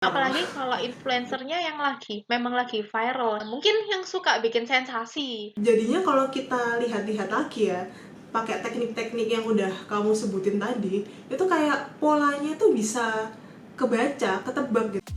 Oh. Apalagi kalau influencernya yang memang lagi viral, mungkin yang suka bikin sensasi. Jadinya kalau kita lihat-lihat lagi ya, pakai teknik-teknik yang udah kamu sebutin tadi, itu kayak polanya tuh bisa kebaca, ketebak gitu.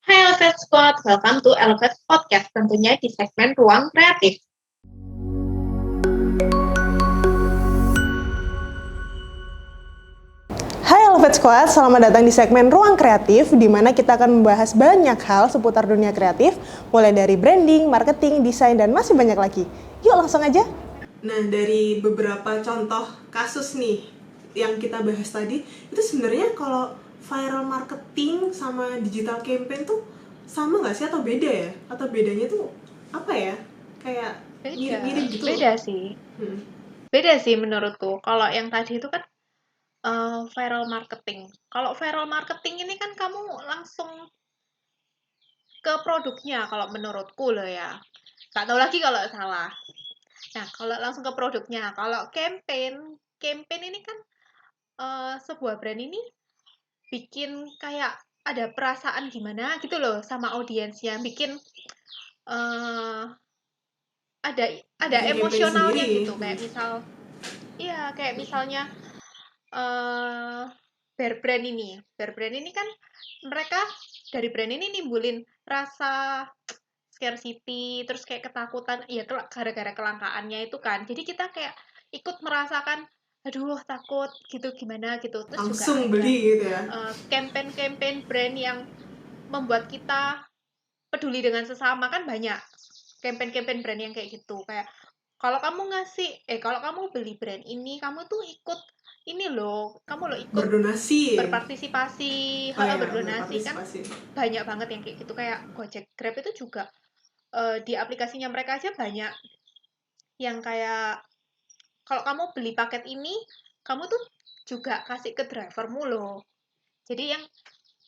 Hai Elevate Squad, welcome to Elevate Podcast, tentunya di segmen Ruang Kreatif. Hai Elevate Squad, selamat datang di segmen Ruang Kreatif, di mana kita akan membahas banyak hal seputar dunia kreatif, mulai dari branding, marketing, desain, dan masih banyak lagi. Yuk langsung aja. Nah, dari beberapa contoh kasus nih yang kita bahas tadi, itu sebenarnya kalau viral marketing sama digital campaign tuh sama nggak sih atau beda ya? Atau bedanya tuh apa ya? Kayak mirip-mirip gitu loh. Beda sih menurutku. Kalau yang tadi itu kan viral marketing. Kalau viral marketing ini kan kamu langsung ke produknya kalau menurutku loh ya. Gak tahu lagi kalau salah. Nah, kalau langsung ke produknya. Kalau campaign ini kan sebuah brand ini bikin kayak ada perasaan gimana gitu loh sama audiensnya. Bikin eh ada Bikin campaign emosionalnya sendiri. gitu. Kayak misalnya eh Bear Brand ini kan mereka dari brand ini nimbulin rasa scarcity, terus kayak ketakutan, ya gara-gara kelangkaannya itu kan. Jadi kita kayak ikut merasakan, aduh takut gitu gimana gitu. Terus juga Langsung ada beli gitu ya. campaign-campaign brand yang membuat kita peduli dengan sesama kan banyak. Campaign-campaign brand yang kayak gitu. Kayak kalau kamu beli brand ini, kamu tuh ikut ini loh, kamu loh ikut Berdonasi. berpartisipasi, Oh ya, berdonasi kan berpartisipasi. banyak banget yang kayak gitu. Kayak Gojek, Grab itu juga di aplikasinya mereka aja banyak yang kayak kalau kamu beli paket ini, kamu tuh juga kasih ke drivermu loh. Jadi yang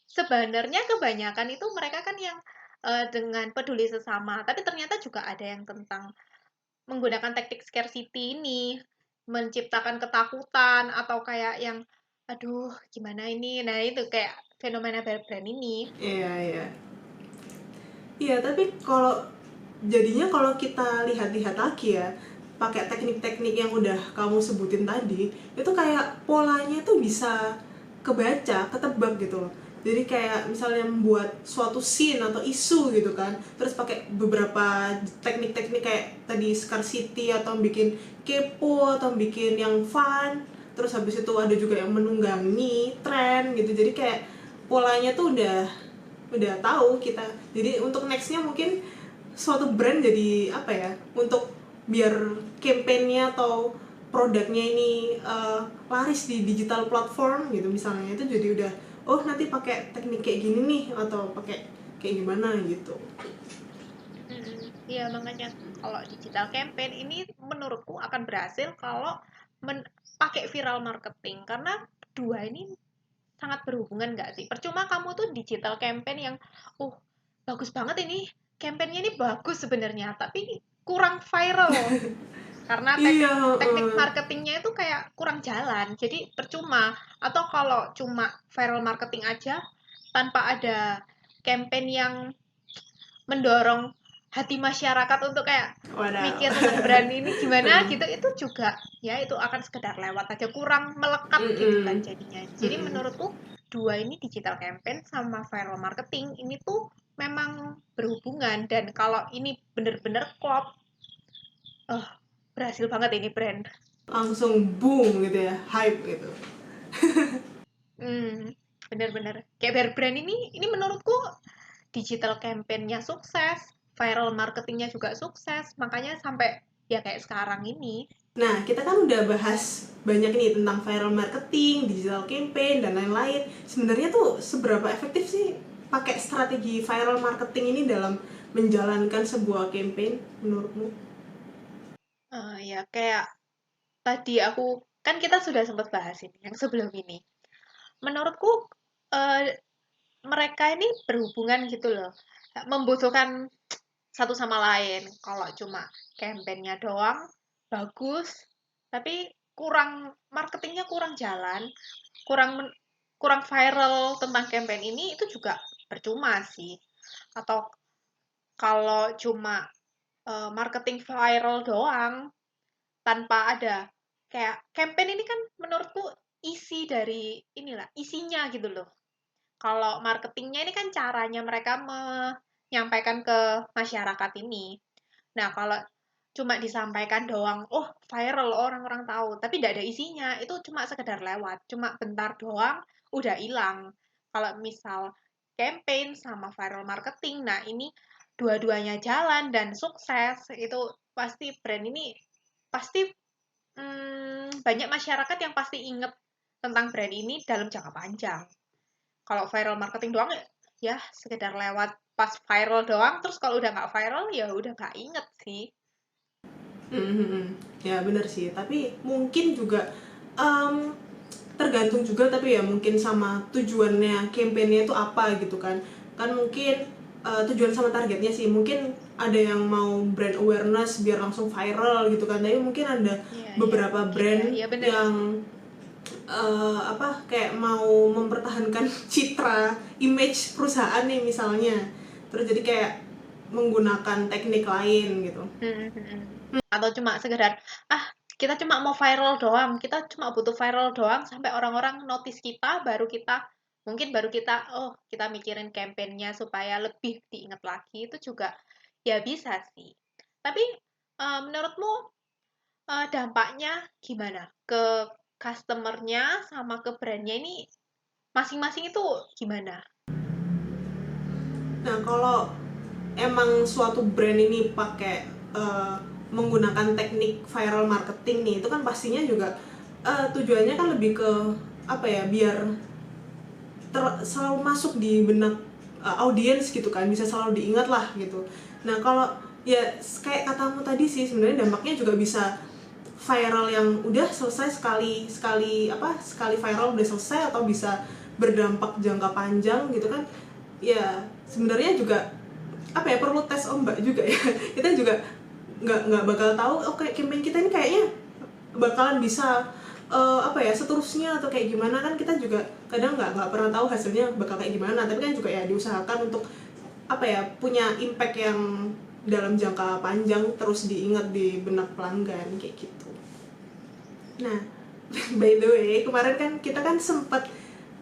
sebenarnya kebanyakan itu mereka kan yang dengan peduli sesama, tapi ternyata juga ada yang tentang menggunakan teknik scarcity ini, menciptakan ketakutan atau kayak yang aduh gimana ini. Nah, itu kayak fenomena bear brand ini. Iya, iya. Iya, tapi kalau kita lihat-lihat lagi ya, pakai teknik-teknik yang udah kamu sebutin tadi, itu kayak polanya tuh bisa kebaca, ketebak gitu loh. Jadi kayak misalnya membuat suatu scene atau isu gitu kan, terus pakai beberapa teknik-teknik kayak tadi scarcity atau bikin kepo atau bikin yang fun, terus habis itu ada juga yang menunggangi tren gitu. Jadi kayak polanya tuh udah tahu kita. Jadi untuk nextnya mungkin suatu brand jadi apa ya, untuk biar campaignnya atau produknya ini laris di digital platform gitu misalnya, itu jadi udah oh nanti pakai teknik kayak gini nih atau pakai kayak gimana gitu. Iya, makanya kalau digital campaign ini menurutku akan berhasil kalau pakai viral marketing karena dua ini sangat berhubungan nggak sih? Percuma kamu tuh digital campaign yang bagus banget ini, campaignnya ini bagus sebenarnya, tapi kurang viral karena Iya, teknik marketingnya itu kayak kurang jalan. Jadi percuma. Atau kalau cuma viral marketing aja tanpa ada campaign yang mendorong hati masyarakat untuk kayak waduh. mikir tentang brand ini gimana gitu, itu juga ya itu akan sekedar lewat aja, kurang melekat gitu kan jadinya. Jadi menurutku dua ini, digital campaign sama viral marketing, ini tuh memang berhubungan, dan kalau ini bener-bener klop, berhasil banget ini brand. Langsung boom gitu ya, hype gitu. Bener-bener kayak Bear Brand ini menurutku digital campaign-nya sukses, viral marketingnya juga sukses, makanya sampai ya kayak sekarang ini. Nah, kita kan udah bahas banyak nih tentang viral marketing, digital campaign, dan lain-lain. Sebenarnya tuh seberapa efektif sih pakai strategi viral marketing ini dalam menjalankan sebuah campaign menurutmu? Ya kayak tadi kan kita sudah sempat bahas ini yang sebelum ini. Menurutku eh, mereka ini berhubungan gitu loh. membutuhkan satu sama lain. Kalau cuma campaign-nya doang bagus, tapi marketingnya kurang jalan, kurang kurang viral tentang campaign ini, itu juga percuma sih. Atau kalau cuma marketing viral doang tanpa ada kayak campaign ini kan menurutku isi dari inilah isinya gitu loh. Kalau marketingnya ini kan caranya mereka menyampaikan ke masyarakat ini. Nah, kalau cuma disampaikan doang, oh viral orang-orang tahu, tapi tidak ada isinya, itu cuma sekedar lewat, cuma bentar doang, udah hilang. Kalau misal campaign sama viral marketing, nah ini dua-duanya jalan dan sukses, itu pasti brand ini pasti banyak masyarakat yang pasti inget tentang brand ini dalam jangka panjang. Kalau viral marketing doang ya sekedar lewat pas viral doang, terus kalau udah nggak viral ya udah nggak inget sih. Ya benar sih, tapi mungkin juga tergantung juga, tapi ya mungkin sama tujuannya campaign-nya itu apa gitu kan mungkin tujuan sama targetnya sih, mungkin ada yang mau brand awareness biar langsung viral gitu kan, tapi mungkin ada beberapa brand yang kayak mau mempertahankan citra image perusahaan nih misalnya, terus jadi kayak menggunakan teknik lain gitu. Atau cuma sekedar kita cuma mau viral doang, kita cuma butuh viral doang sampai orang-orang notice kita, baru kita kita mikirin campaign-nya supaya lebih diingat lagi, itu juga ya bisa sih. Tapi menurutmu dampaknya gimana ke customer-nya sama ke brand-nya ini masing-masing itu gimana? Nah, kalau emang suatu brand ini pakai menggunakan teknik viral marketing nih, itu kan pastinya juga tujuannya kan lebih ke apa ya, biar selalu masuk di benak audiens gitu kan, bisa selalu diingat lah gitu. Nah, kalau ya kayak katamu tadi sih, sebenarnya dampaknya juga bisa viral yang udah selesai sekali viral udah selesai, atau bisa berdampak jangka panjang gitu kan. Ya sebenarnya juga apa ya, perlu tes ombak juga ya. Kita juga nggak bakal tahu campaign kita ini kayaknya bakalan bisa seterusnya atau kayak gimana kan. Kita juga kadang nggak pernah tahu hasilnya bakal kayak gimana, tapi kan juga ya diusahakan untuk punya impact yang dalam jangka panjang, terus diingat di benak pelanggan kayak gitu. Nah, by the way, kemarin kan kita kan sempat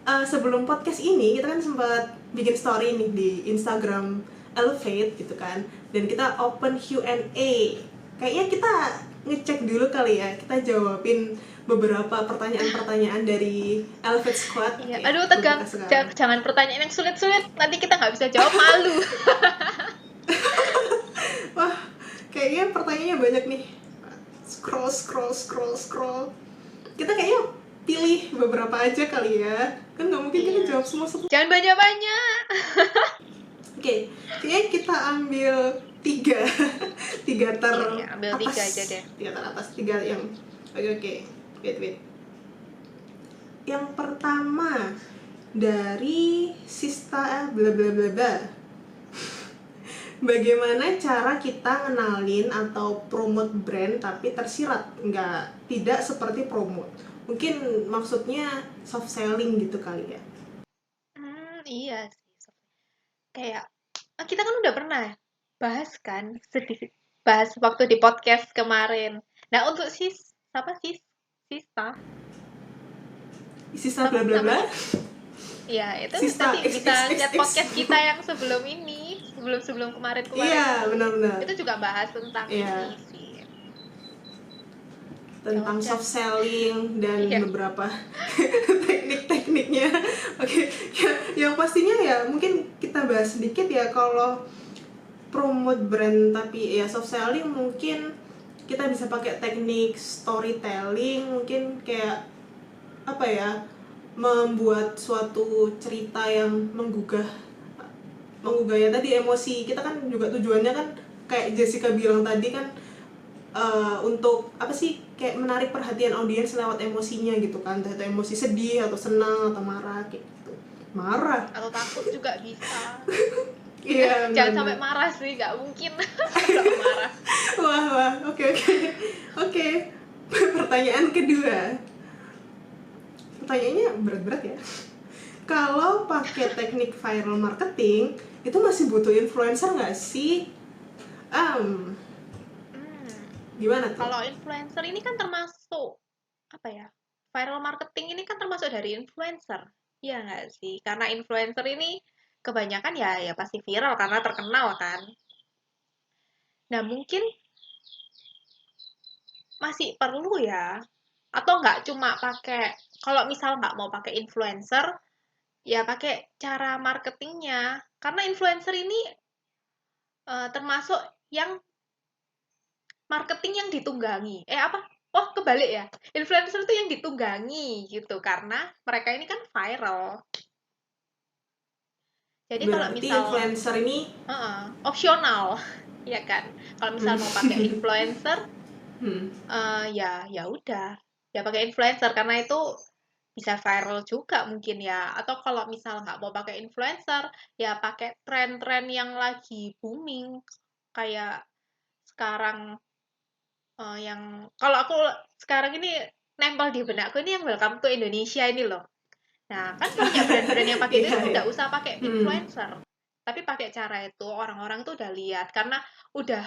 sebelum podcast ini kita kan sempat bikin story nih di Instagram Elevate gitu kan, dan kita open Q&A. Kayaknya kita ngecek dulu kali ya, kita jawabin beberapa pertanyaan-pertanyaan dari Elevate Squad. Iya. Aduh, tegang. Jangan pertanyaan yang sulit-sulit, nanti kita nggak bisa jawab, malu. Wah, kayaknya pertanyaannya banyak nih. Scroll. Kita kayaknya pilih beberapa aja kali ya, kan nggak mungkin kita jawab semua satu. Jangan banyak-banyak. Oke, kayaknya kita ambil tiga ambil atas, 3 aja deh. 3 teratas, 3 yang oke. Wait. Yang pertama dari Sista bla bla bla bla. Bagaimana cara kita ngenalin atau promote brand tapi tersirat, tidak seperti promote? Mungkin maksudnya soft selling gitu kali ya. Iya sih. Kayak kita kan udah pernah bahas kan sedikit, bahas waktu di podcast kemarin. Nah, untuk Sista bla bla bla. Iya, itu nanti bisa lihat podcast kita yang sebelum ini, sebelum kemarin. Iya, benar-benar. Itu juga bahas tentang ini sih. Tentang soft selling dan beberapa teknik-tekniknya. Oke, yang pastinya ya mungkin kita bahas sedikit ya. Kalau promote brand tapi ya soft selling, mungkin kita bisa pakai teknik storytelling, mungkin kayak membuat suatu cerita yang menggugah ya tadi emosi kita kan. Juga tujuannya kan kayak Jessica bilang tadi kan, untuk kayak menarik perhatian audiens lewat emosinya gitu kan, entah itu emosi sedih atau senang atau marah kayak gitu. Marah atau takut juga bisa. Iya, Jangan sampai benar-benar. marah sih, nggak mungkin kalau marah. Wah, oke, oke. Oke. Pertanyaan kedua. Pertanyaannya berat-berat ya. Kalau pakai teknik viral marketing, itu masih butuh influencer nggak sih? Um, Hmm, Gimana tuh? kalau influencer ini kan termasuk apa ya? Viral marketing ini kan termasuk dari influencer. Iya nggak sih? Karena influencer ini kebanyakan ya pasti viral karena terkenal kan. Nah, mungkin masih perlu ya. Atau nggak cuma pakai, kalau misal nggak mau pakai influencer, ya pakai cara marketingnya. Karena influencer ini termasuk yang marketing yang ditunggangi. Apa? Oh, kebalik ya. Influencer itu yang ditunggangi gitu karena mereka ini kan viral. Jadi kalau Berarti misal influencer ini opsional, ya kan. Kalau misal mau pakai influencer, hmm, ya udah, ya pakai influencer karena itu bisa viral juga mungkin ya. Atau kalau misal nggak mau pakai influencer, ya pakai tren-tren yang lagi booming kayak sekarang yang kalau aku sekarang ini nempel di benakku ini yang Welcome to Indonesia ini loh. Nah, kan banyak brand-brand yang pakai itu iya, iya. nggak usah pakai Hmm. influencer, tapi pakai cara itu orang-orang tuh udah lihat karena udah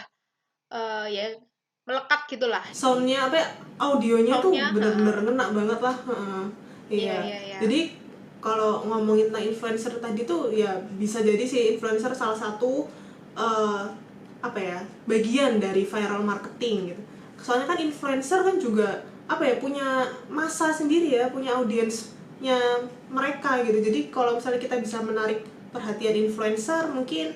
ya melekat gitulah di Soundnya apa ya, audionya tuh soundnya. bener-bener ngena banget lah. Heeh. Iya Iya, iya iya. jadi kalau ngomongin tentang influencer tadi tuh ya bisa jadi sih influencer salah satu eh, apa ya, bagian dari viral marketing gitu. Soalnya kan influencer kan juga apa ya, punya masa sendiri ya, punya audiensnya mereka gitu. Jadi kalau misalnya kita bisa menarik perhatian influencer, mungkin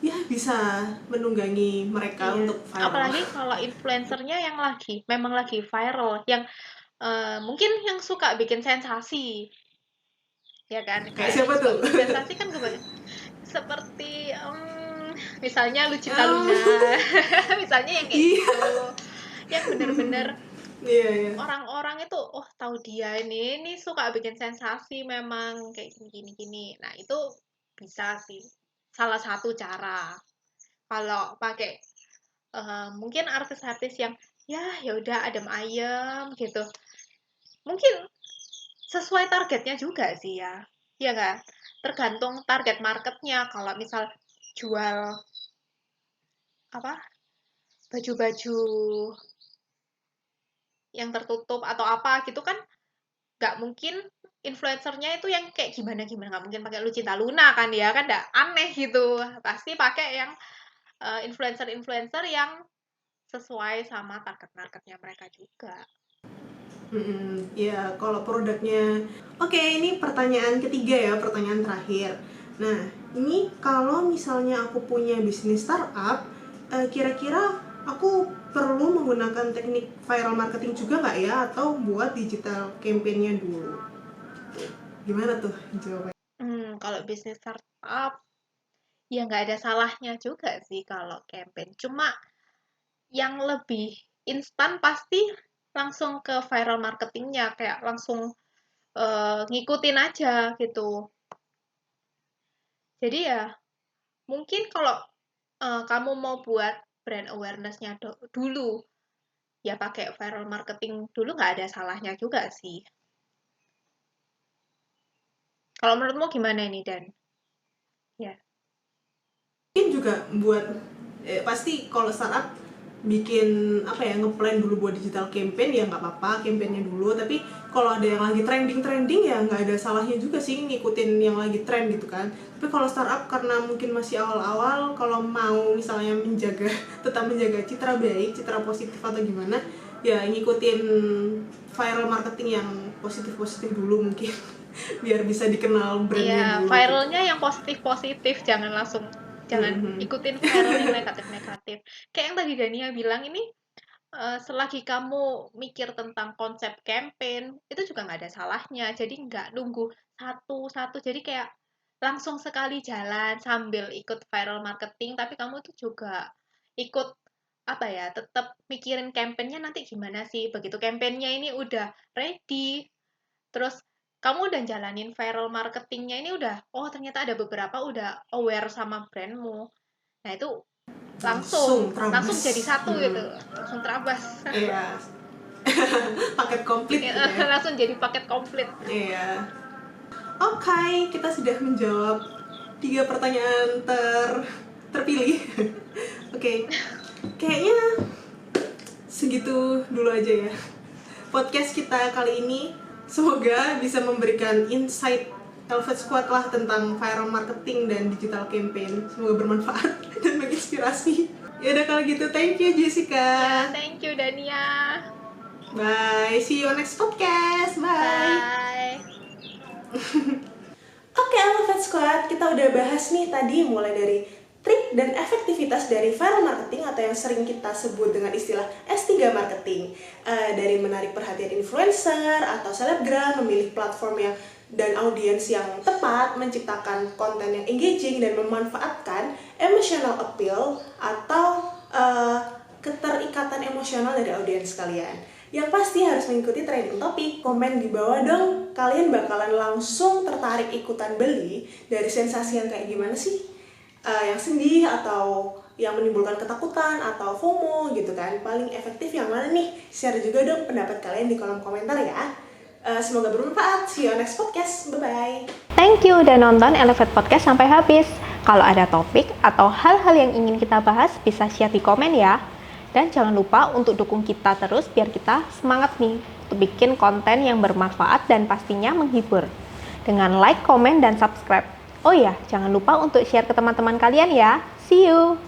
ya bisa menunggangi mereka Iya. untuk viral. Apalagi kalau influencernya yang memang lagi viral, yang mungkin yang suka bikin sensasi, ya kan? Kayak Kayak yang siapa suka tuh? bikin sensasi kan seperti misalnya Lucinta Ah, Luna, misalnya yang kayak iya, gitu, yang bener-bener iya, iya. orang-orang itu oh tahu dia ini suka bikin sensasi memang kayak gini gini gini. Nah, itu bisa sih salah satu cara. Kalau pakai mungkin artis-artis yang ya udah adem ayem gitu. Mungkin sesuai targetnya juga sih ya. Iya nggak? Tergantung target marketnya. Kalau misal jual apa baju-baju yang tertutup atau apa gitu kan nggak mungkin influencernya itu yang kayak gimana gimana, nggak mungkin pakai Lucinta Luna kan ya kan, nggak aneh gitu, pasti pakai yang influencer-influencer yang sesuai sama target marketnya mereka juga. Ya, kalau produknya. Oke, ini pertanyaan ketiga ya, pertanyaan terakhir. Nah, ini kalau misalnya aku punya bisnis startup, kira-kira aku perlu menggunakan teknik viral marketing juga nggak ya, atau buat digital campaign-nya dulu? Gimana tuh jawabannya? Kalau bisnis startup ya nggak ada salahnya juga sih kalau campaign, cuma yang lebih instan pasti langsung ke viral marketingnya, kayak langsung ngikutin aja gitu. Jadi ya mungkin kalau kamu mau buat brand awareness-nya dulu, ya pakai viral marketing dulu nggak ada salahnya juga sih. Kalau menurutmu gimana ini, Dan? Ya. Mungkin juga buat pasti kalau startup bikin apa ya, ngeplan dulu buat digital campaign ya nggak apa-apa campaignnya dulu, tapi kalau ada yang lagi trending ya nggak ada salahnya juga sih ngikutin yang lagi trend gitu kan. Tapi kalau startup karena mungkin masih awal-awal, kalau mau misalnya menjaga tetap menjaga citra baik, citra positif atau gimana, ya ngikutin viral marketing yang positif-positif dulu mungkin biar bisa dikenal Iya, brandnya dulu gitu. viralnya yang positif-positif, jangan ikutin viral yang negatif-negatif. Kayak yang tadi Dania bilang ini, selagi kamu mikir tentang konsep campaign, itu juga nggak ada salahnya. Jadi nggak nunggu satu-satu. Jadi kayak langsung sekali jalan sambil ikut viral marketing, tapi kamu tuh juga ikut apa ya, tetap mikirin campaign-nya nanti gimana sih. Begitu campaign-nya ini udah ready, terus kamu udah jalanin viral marketingnya ini oh ternyata ada beberapa udah aware sama brandmu. Nah itu Langsung langsung terabas. jadi satu gitu, langsung terabas. Iya. Paket komplit gitu ya. Langsung jadi paket komplit. Iya. Oke, kita sudah menjawab 3 pertanyaan terpilih. Oke, kayaknya segitu dulu aja ya podcast kita kali ini. Semoga bisa memberikan insight Elevate Squad lah tentang viral marketing dan digital campaign. Semoga bermanfaat dan menginspirasi. Ya udah kalau gitu, thank you Jessica. Ya, thank you Dania. Bye, see you on next podcast. Bye. Bye. Oke, Elevate Squad, kita udah bahas nih tadi mulai dari trik dan efektivitas dari viral marketing atau yang sering kita sebut dengan istilah S3 marketing. Dari menarik perhatian influencer atau selebgram, memilih platform yang dan audiens yang tepat, menciptakan konten yang engaging dan memanfaatkan emotional appeal atau keterikatan emosional dari audiens kalian. Yang pasti harus mengikuti trending topik. Komen di bawah dong, kalian bakalan langsung tertarik ikutan beli dari sensasi yang kayak gimana sih? Yang sedih atau yang menimbulkan ketakutan atau FOMO gitu kan. Paling efektif yang mana nih? Share juga dong pendapat kalian di kolom komentar ya. Semoga bermanfaat. See you on next podcast. Bye-bye. Thank you udah nonton Elevate Podcast sampai habis. Kalau ada topik atau hal-hal yang ingin kita bahas, bisa share di komen ya. Dan jangan lupa untuk dukung kita terus biar kita semangat nih untuk bikin konten yang bermanfaat dan pastinya menghibur. Dengan like, komen, dan subscribe. Oh iya, jangan lupa untuk share ke teman-teman kalian ya. See you!